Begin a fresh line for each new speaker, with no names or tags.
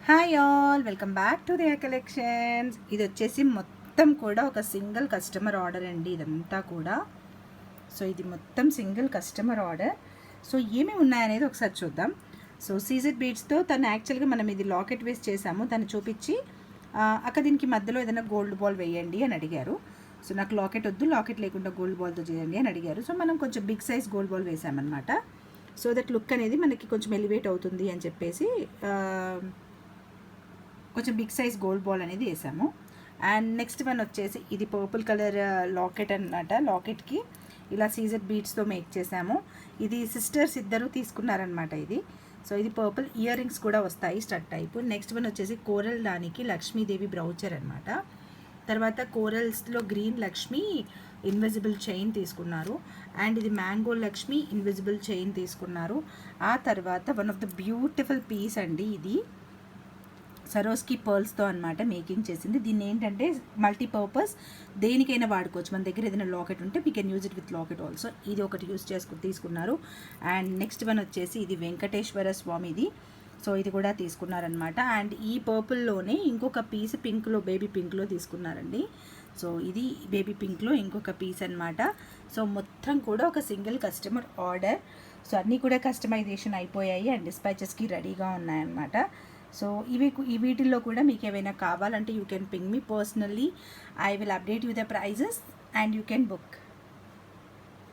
Hi all, welcome back to their collections. ఇది వచ్చేసి మొత్తం కూడా ఒక సింగిల్ కస్టమర్ ఆర్డర్ అండి. ఇదంతా కూడా ఇది మొత్తం సింగిల్ కస్టమర్ ఆర్డర్. ఏమేమి ఉన్నాయనేది ఒకసారి చూద్దాం. సీజెడ్ బీడ్స్తో తను యాక్చువల్గా మనం ఇది లాకెట్ వేస్ట్ చేసాము. తను చూపించి అక్క దీనికి మధ్యలో ఏదైనా గోల్డ్ బాల్ వేయండి అని అడిగారు. నాకు లాకెట్ వద్దు, లాకెట్ లేకుండా గోల్డ్ బాల్తో చేయండి అని అడిగారు. మనం కొంచెం బిగ్ సైజ్ గోల్డ్ బాల్ వేసామన్నమాట. దట్ లుక్ అనేది మనకి కొంచెం ఎలివేట్ అవుతుంది అని చెప్పేసి కొంచెం బిగ్ సైజ్ గోల్డ్ బాల్ అనేది వేసాము. అండ్ నెక్స్ట్ వన్ వచ్చేసి ఇది పర్పుల్ కలర్ లాకెట్ అన్నమాట. లాకెట్కి ఇలా సీజెడ్ బీడ్స్తో మేక్ చేసాము. ఇది సిస్టర్స్ ఇద్దరు తీసుకున్నారనమాట. ఇది పర్పుల్ ఇయర్ రింగ్స్ కూడా వస్తాయి స్టడ్ టైప్. నెక్స్ట్ వన్ వచ్చేసి కోరల్ దానికి లక్ష్మీదేవి బ్రౌచర్ అనమాట. తర్వాత కోరల్స్లో గ్రీన్ లక్ష్మి ఇన్విజిబుల్ చైన్ తీసుకున్నారు. అండ్ ఇది మ్యాంగో లక్ష్మి ఇన్విజిబుల్ చైన్ తీసుకున్నారు. ఆ తర్వాత one of the beautiful piece అండి. ఇది సరోస్కి పర్ల్స్తో అనమాట మేకింగ్ చేసింది. దీన్ని ఏంటంటే మల్టీపర్పస్ దేనికైనా వాడుకోవచ్చు. మన దగ్గర ఏదైనా లాకెట్ ఉంటే we can use it with locket also. ఇది ఒకటి యూజ్ తీసుకున్నారు. అండ్ నెక్స్ట్ వన్ వచ్చేసి ఇది వెంకటేశ్వర స్వామిది. ఇది కూడా తీసుకున్నారనమాట. అండ్ ఈ పర్పుల్లోనే ఇంకొక పీస్ పింక్లో, బేబీ పింక్లో తీసుకున్నారండి. ఇది బేబీ పింక్లో ఇంకొక పీస్ అనమాట. మొత్తం కూడా ఒక సింగిల్ కస్టమర్ ఆర్డర్. అన్నీ కూడా కస్టమైజేషన్ అయిపోయాయి అండ్ డిస్పాచెస్కి రెడీగా ఉన్నాయన్నమాట. వీటిల్లో కూడా మీకు ఏమైనా కావాలంటే you can ping me personally. I will update you the prices and you can book.